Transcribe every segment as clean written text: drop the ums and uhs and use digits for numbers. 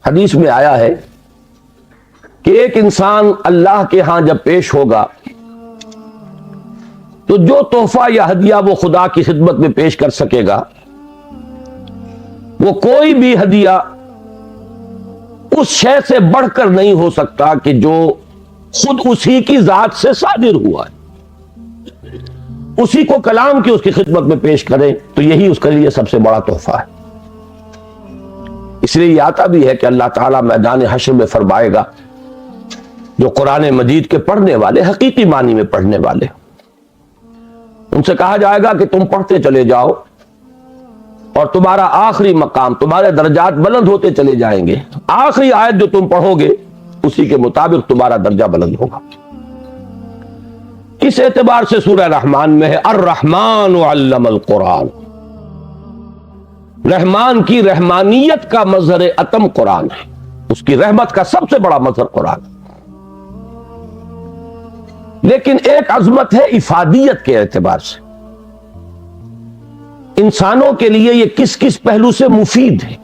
حدیث میں آیا ہے کہ ایک انسان اللہ کے ہاں جب پیش ہوگا تو جو تحفہ یا ہدیہ وہ خدا کی خدمت میں پیش کر سکے گا وہ کوئی بھی ہدیہ اس شے سے بڑھ کر نہیں ہو سکتا کہ جو خود اسی کی ذات سے صادر ہوا ہے، اسی کو کلام کی اس کی خدمت میں پیش کرے تو یہی اس کے لیے سب سے بڑا تحفہ ہے۔ اس لیے یہ آتا بھی ہے کہ اللہ تعالیٰ میدان حشر میں فرمائے گا جو قرآن مجید کے پڑھنے والے، حقیقی معنی میں پڑھنے والے، ان سے کہا جائے گا کہ تم پڑھتے چلے جاؤ اور تمہارا آخری مقام، تمہارے درجات بلند ہوتے چلے جائیں گے، آخری آیت جو تم پڑھو گے اسی کے مطابق تمہارا درجہ بلند ہوگا۔ اس اعتبار سے سورہ رحمان میں ہے الرحمن علم القرآن، رحمان کی رحمانیت کا مظہر اتم قرآن ہے، اس کی رحمت کا سب سے بڑا مظہر قرآن ہے۔ لیکن ایک عظمت ہے افادیت کے اعتبار سے، انسانوں کے لیے یہ کس کس پہلو سے مفید ہے،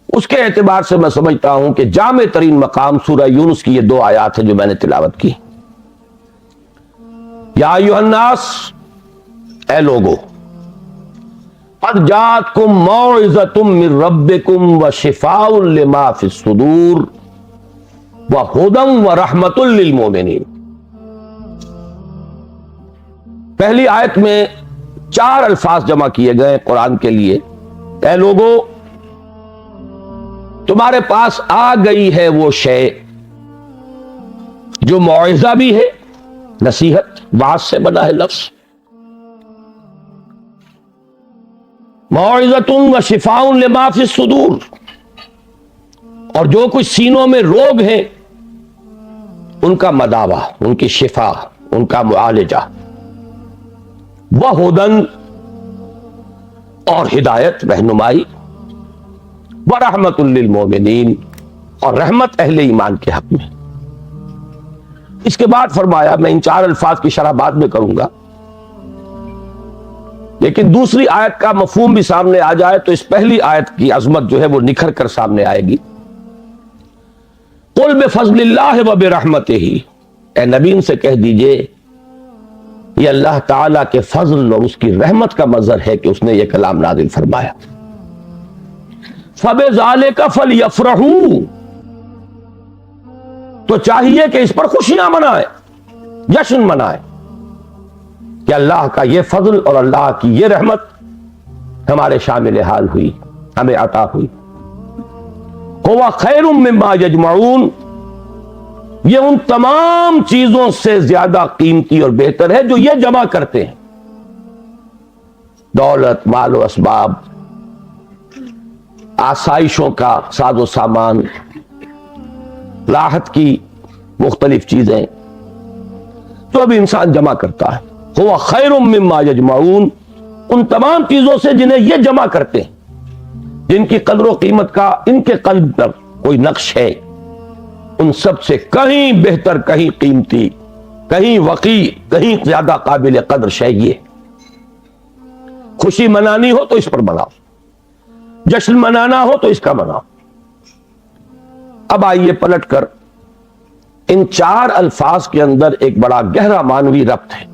اس کے اعتبار سے میں سمجھتا ہوں کہ جامع ترین مقام سورہ یونس کی یہ دو آیات ہیں جو میں نے تلاوت کی۔ یا ایھا الناس، اے لوگو، قد جاءتکم موعظۃ من ربکم وشفاء لما فی الصدور وہدی ورحمۃ للمؤمنین۔ پہلی آیت میں 4 الفاظ جمع کیے گئے قرآن کے لیے۔ اے لوگو، تمہارے پاس آ گئی ہے وہ شے جو موعظہ بھی ہے، نصیحت، واعظ سے بنا ہے لفظ، موعظۃ وشفاء لما فی الصدور، اور جو کچھ سینوں میں روگ ہیں ان کا مداوا، ان کی شفا، ان کا معالجہ، وہدی، اور ہدایت، رہنمائی، ورحمۃ للمؤمنین، اور رحمت اہل ایمان کے حق میں۔ اس کے بعد فرمایا، میں ان 4 الفاظ کی شرح بعد میں کروں گا، لیکن دوسری آیت کا مفہوم بھی سامنے آ جائے تو اس پہلی آیت کی عظمت جو ہے وہ نکھر کر سامنے آئے گی۔ قل بفضل اللہ وبرحمتہ، اے نبی ان سے کہہ دیجئے یہ اللہ تعالیٰ کے فضل اور اس کی رحمت کا مظہر ہے کہ اس نے یہ کلام نازل فرمایا۔ فبذالک فلیفرحوا، تو چاہیے کہ اس پر خوشیاں منائیں، جشن منائیں کہ اللہ کا یہ فضل اور اللہ کی یہ رحمت ہمارے شامل حال ہوئی، ہمیں عطا ہوئی۔ ہوا خیر مما یجمعون، یہ ان تمام چیزوں سے زیادہ قیمتی اور بہتر ہے جو یہ جمع کرتے ہیں، دولت، مال و اسباب، آسائشوں کا ساز و سامان، راحت کی مختلف چیزیں تو ابھی انسان جمع کرتا ہے۔ ہوا خیر مما یجمعون، ان تمام چیزوں سے جنہیں یہ جمع کرتے ہیں، جن کی قدر و قیمت کا ان کے قلب پر کوئی نقش ہے، ان سب سے کہیں بہتر، کہیں قیمتی، کہیں وقی، کہیں زیادہ قابل قدر شے یہ۔ خوشی منانی ہو تو اس پر مناؤ، جشن منانا ہو تو اس کا مناؤ۔ اب آئیے پلٹ کر ان 4 الفاظ کے اندر ایک بڑا گہرا معنوی ربط ہے۔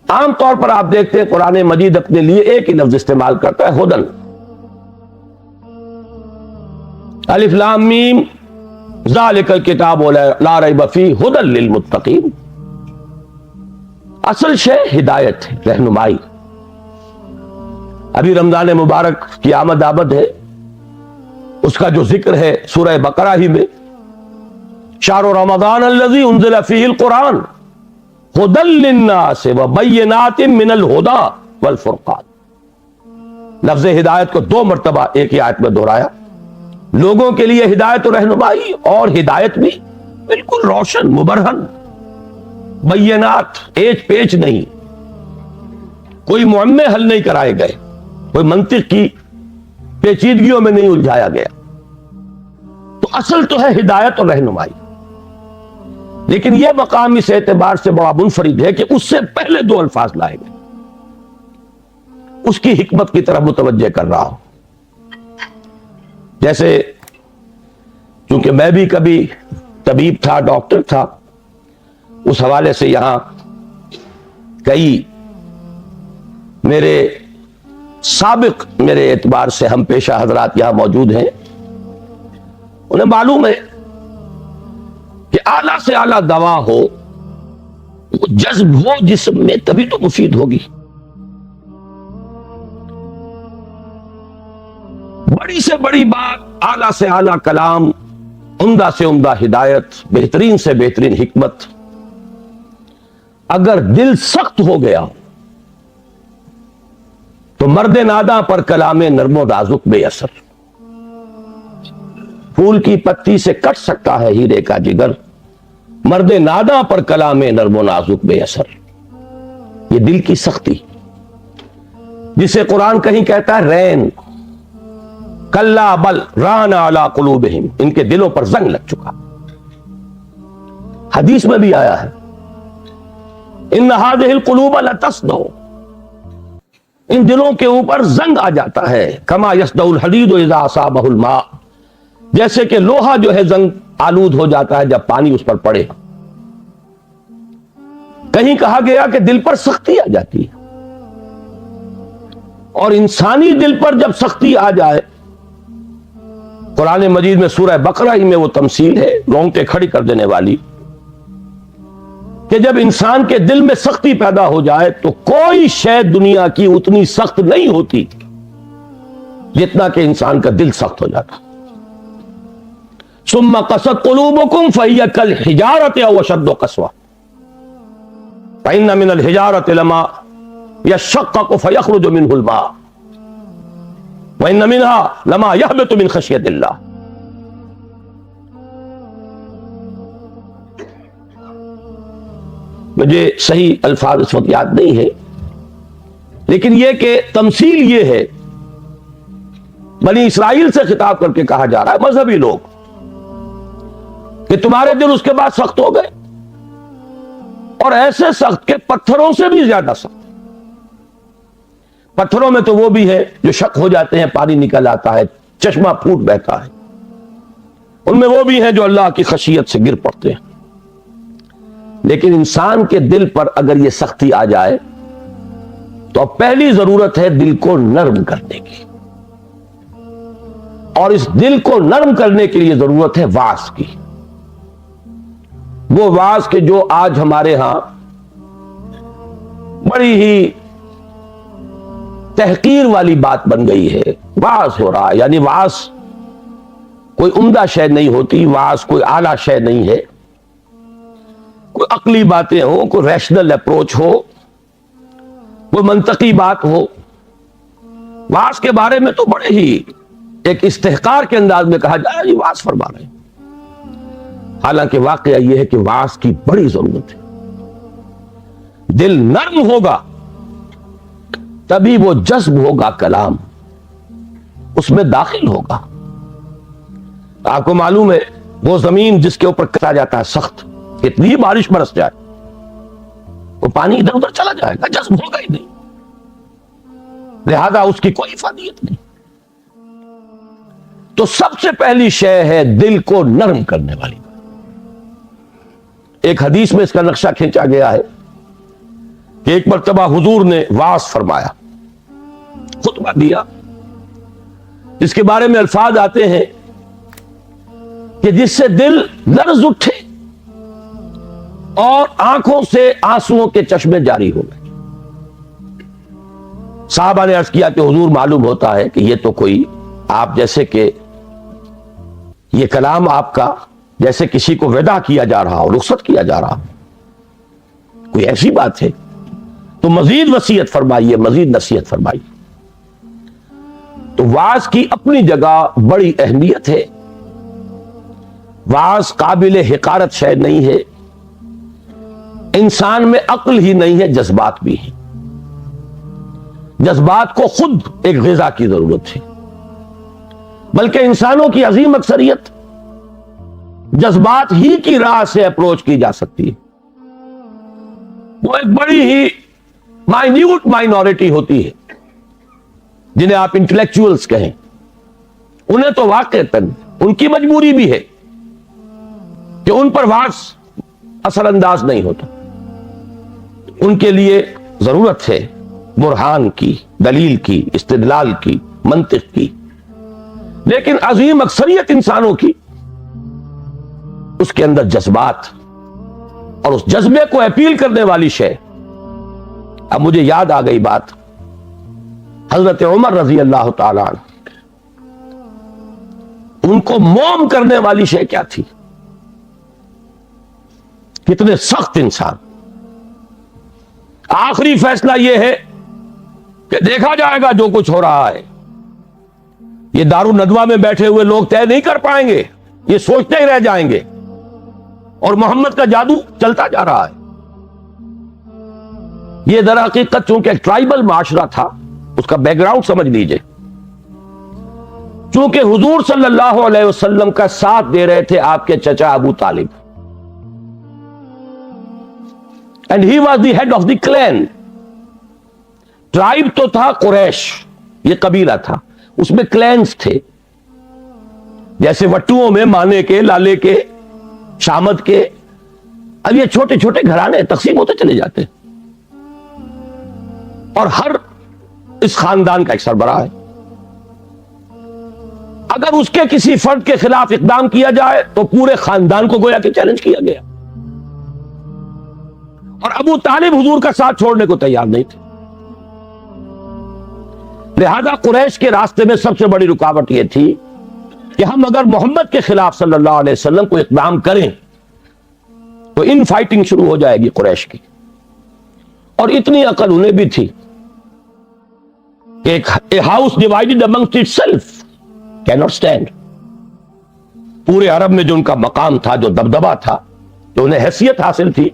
عام طور پر آپ دیکھتے ہیں قرآن مجید اپنے لیے ایک ہی لفظ استعمال کرتا ہے، ہدن، الف لام میم ذالک الکتاب لا ریب فیہ ہدی للمتقین۔ اصل شے ہدایت ہے، رہنمائی۔ ابھی رمضان مبارک کی آمد آمد ہے، اس کا جو ذکر ہے سورہ بقرہ ہی میں، شہر رمضان الذی انزل فیہ القرآن ہدی للناس وبینات من الہدی والفرقان۔ لفظ ہدایت کو 2 مرتبہ ایک ہی آیت میں دہرایا، لوگوں کے لیے ہدایت و رہنمائی، اور ہدایت بھی بالکل روشن، مبرہن، بینات، ایچ پیچ نہیں، کوئی معمے حل نہیں کرائے گئے، کوئی منطق کی پیچیدگیوں میں نہیں الجھایا گیا۔ تو اصل تو ہے ہدایت اور رہنمائی، لیکن یہ مقام اس اعتبار سے بڑا منفرد ہے کہ اس سے پہلے 2 الفاظ لائے گئے۔ اس کی حکمت کی طرف متوجہ کر رہا ہوں۔ جیسے چونکہ میں بھی کبھی طبیب تھا، ڈاکٹر تھا، اس حوالے سے یہاں کئی میرے سابق میرے اعتبار سے ہم پیشہ حضرات یہاں موجود ہیں، انہیں معلوم ہے کہ اعلیٰ سے اعلیٰ دوا ہو، وہ جذب ہو جسم میں، تبھی تو مفید ہوگی۔ بڑی سے بڑی بات، اعلیٰ سے اعلیٰ کلام، عمدہ سے عمدہ ہدایت، بہترین سے بہترین حکمت، اگر دل سخت ہو گیا تو مرد ناداں پر کلام نرم و نازک بے اثر۔ پھول کی پتی سے کٹ سکتا ہے ہیرے کا جگر، مرد ناداں پر کلام نرم و نازک بے اثر۔ یہ دل کی سختی، جسے قرآن کہیں کہتا ہے رین، کلا بل ران علی قلوبہم، ان کے دلوں پر زنگ لگ چکا۔ حدیث میں بھی آیا ہے ان ہذہ القلوب لتصدع، ان دلوں کے اوپر زنگ آ جاتا ہے، کما یصدع الحدید اذا اصابہ الماء، جیسے کہ لوہا جو ہے زنگ آلود ہو جاتا ہے جب پانی اس پر پڑے۔ کہیں کہا گیا کہ دل پر سختی آ جاتی ہے، اور انسانی دل پر جب سختی آ جائے، قرآن مجید میں سورہ بقرہ ہی میں وہ تمثیل ہے رونگٹے کھڑی کر دینے والی، کہ جب انسان کے دل میں سختی پیدا ہو جائے تو کوئی شے دنیا کی اتنی سخت نہیں ہوتی جتنا کہ انسان کا دل سخت ہو جاتا۔ ثم قست قلوبکم فہی کالحجارۃ او اشد قسوۃ فإن من الحجارۃ لما یشقق فیخرج منہ الماء وإن منها لما يهبط من خشیۃ اللہ۔ مجھے صحیح الفاظ اس وقت یاد نہیں ہے، لیکن یہ کہ تمثیل یہ ہے، بنی اسرائیل سے خطاب کر کے کہا جا رہا ہے، مذہبی لوگ، کہ تمہارے دل اس کے بعد سخت ہو گئے، اور ایسے سخت کہ پتھروں سے بھی زیادہ سخت۔ پتھروں میں تو وہ بھی ہے جو شک ہو جاتے ہیں، پانی نکل آتا ہے، چشمہ پھوٹ بہتا ہے، ان میں وہ بھی ہیں جو اللہ کی خشیت سے گر پڑتے ہیں۔ لیکن انسان کے دل پر اگر یہ سختی آ جائے تو اب پہلی ضرورت ہے دل کو نرم کرنے کی، اور اس دل کو نرم کرنے کے لیے ضرورت ہے واعظ کی۔ وہ واعظ کہ جو آج ہمارے ہاں بڑی ہی تحقیر والی بات بن گئی ہے، واعظ ہو رہا ہے، یعنی واعظ کوئی عمدہ شے نہیں ہوتی، واعظ کوئی اعلیٰ شے نہیں ہے، کوئی عقلی باتیں ہو، کوئی ریشنل اپروچ ہو، کوئی منطقی بات ہو۔ واعظ کے بارے میں تو بڑے ہی ایک استحقار کے انداز میں کہا جائے یہ واعظ فرما رہے ہیں، حالانکہ واقعہ یہ ہے کہ واعظ کی بڑی ضرورت ہے۔ دل نرم ہوگا تبھی وہ جذب ہوگا، کلام اس میں داخل ہوگا۔ آپ کو معلوم ہے وہ زمین جس کے اوپر کٹا جاتا ہے سخت، کتنی بارش برس جائے وہ پانی ادھر ادھر چلا جائے گا، جذب ہوگا ہی نہیں، لہذا اس کی کوئی افادیت نہیں۔ تو سب سے پہلی شے ہے دل کو نرم کرنے والی۔ ایک حدیث میں اس کا نقشہ کھینچا گیا ہے کہ ایک مرتبہ حضور نے واعظ فرمایا، خطبہ دیا، جس کے بارے میں الفاظ آتے ہیں کہ جس سے دل لرز اٹھے اور آنکھوں سے آنسوؤں کے چشمے جاری ہو گئے۔ صحابہ نے عرض کیا کہ حضور معلوم ہوتا ہے کہ یہ تو کوئی آپ جیسے کہ یہ کلام آپ کا جیسے کسی کو وداع کیا جا رہا ہو، رخصت کیا جا رہا ہو، کوئی ایسی بات ہے تو مزید وصیت فرمائیے، مزید نصیحت فرمائیے۔ تو واعظ کی اپنی جگہ بڑی اہمیت ہے، واعظ قابل حقارت شے نہیں ہے، انسان میں عقل ہی نہیں ہے، جذبات بھی ہیں، جذبات کو خود ایک غذا کی ضرورت ہے، بلکہ انسانوں کی عظیم اکثریت جذبات ہی کی راہ سے اپروچ کی جا سکتی ہے۔ وہ ایک بڑی ہی مائنیوٹ مائنورٹی ہوتی ہے جنہیں آپ انٹلیکچوئلز کہیں، انہیں تو واقعتاً ان کی مجبوری بھی ہے کہ ان پر واس اثر انداز نہیں ہوتا. ان کے لیے ضرورت ہے برہان کی، دلیل کی، استدلال کی، منطق کی. لیکن عظیم اکثریت انسانوں کی اس کے اندر جذبات اور اس جذبے کو اپیل کرنے والی شے. اب مجھے یاد آ گئی بات، حضرت عمر رضی اللہ تعالی عنہ، ان کو موم کرنے والی شے کیا تھی؟ کتنے سخت انسان. آخری فیصلہ یہ ہے کہ دیکھا جائے گا جو کچھ ہو رہا ہے. یہ دارالندوہ میں بیٹھے ہوئے لوگ طے نہیں کر پائیں گے، یہ سوچتے ہی رہ جائیں گے، اور محمد کا جادو چلتا جا رہا ہے. یہ در حقیقت چونکہ ایک ٹرائبل معاشرہ تھا، اس کا بیک گراؤنڈ سمجھ لیجئے. چونکہ حضور صلی اللہ علیہ وسلم کا ساتھ دے رہے تھے آپ کے چچا ابو طالب، and he was the head of the clan. Tribe تو تھا قریش، یہ قبیلہ تھا، اس میں کلینز تھے، جیسے وٹوؤں میں مانے کے، لالے کے، شامت کے. اب یہ چھوٹے چھوٹے گھرانے تقسیم ہوتے چلے جاتے، اور ہر اس خاندان کا ایک سربراہ ہے. اگر اس کے کسی فرد کے خلاف اقدام کیا جائے تو پورے خاندان کو گویا کہ چیلنج کیا گیا. اور ابو طالب حضور کا ساتھ چھوڑنے کو تیار نہیں تھے. لہذا قریش کے راستے میں سب سے بڑی رکاوٹ یہ تھی کہ ہم اگر محمد کے خلاف صلی اللہ علیہ وسلم کو اقدام کریں تو ان فائٹنگ شروع ہو جائے گی قریش کی. اور اتنی عقل انہیں بھی تھی کہ ایک house divided amongst itself can not stand. پورے عرب میں جو ان کا مقام تھا، جو دبدبا تھا، جو انہیں حیثیت حاصل تھی،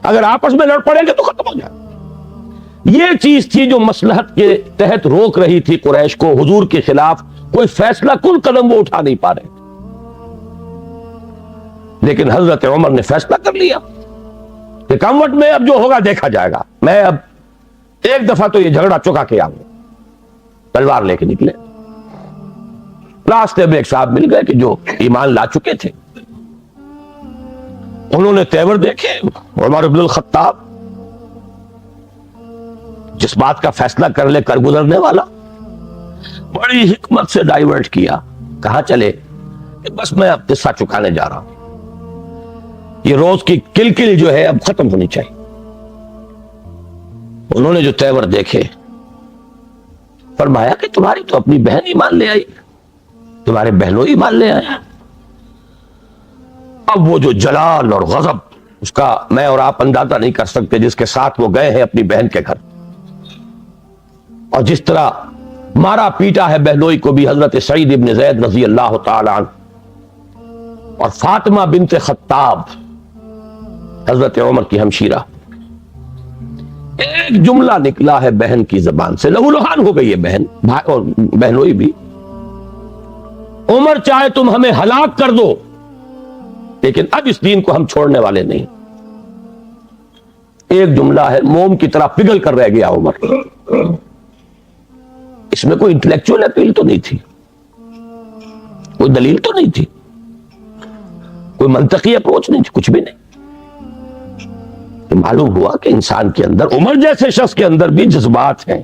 اگر آپس میں لڑ پڑیں گے تو ختم ہو جائے. یہ چیز تھی جو مصلحت کے تحت روک رہی تھی قریش کو. حضور کے خلاف کوئی فیصلہ کن قدم وہ اٹھا نہیں پا رہے. لیکن حضرت عمر نے فیصلہ کر لیا کہ کموٹ میں اب جو ہوگا دیکھا جائے گا. میں اب ایک دفعہ تو یہ جھگڑا چکا کے آؤں. تلوار لے کے نکلے. راستے میں ایک صاحب مل گئے کہ جو ایمان لا چکے تھے. انہوں نے تیور دیکھے. عمر بن الخطاب جس بات کا فیصلہ کر لے کر گزرنے والا، بڑی حکمت سے ڈائیورٹ کیا. کہاں چلے؟ کہ بس میں اب قصہ چکانے جا رہا ہوں، یہ روز کی کلکل جو ہے اب ختم ہونی چاہیے. انہوں نے جو تیور دیکھے، فرمایا کہ تمہاری تو اپنی بہن ایمان لے آئی، تمہارے بہنوں ایمان لے آئے. اب وہ جو جلال اور غضب، اس کا میں اور آپ اندازہ نہیں کر سکتے، جس کے ساتھ وہ گئے ہیں اپنی بہن کے گھر، اور جس طرح مارا پیٹا ہے بہنوئی کو بھی حضرت سعید ابن زید رضی اللہ تعالی عنہ اور فاطمہ بنت خطاب حضرت عمر کی ہمشیرہ. ایک جملہ نکلا ہے بہن کی زبان سے، لہو لہان ہو گئی ہے بہن اور بہنوئی بھی. عمر چاہے تم ہمیں ہلاک کر دو، لیکن اب اس دین کو ہم چھوڑنے والے نہیں. ایک جملہ ہے، موم کی طرح پگھل کر رہ گیا عمر. اس میں کوئی انٹلیکچوئل اپیل تو نہیں تھی، کوئی دلیل تو نہیں تھی، کوئی منطقی اپروچ نہیں تھی، کچھ بھی نہیں. تو معلوم ہوا کہ انسان کے اندر، عمر جیسے شخص کے اندر بھی جذبات ہیں.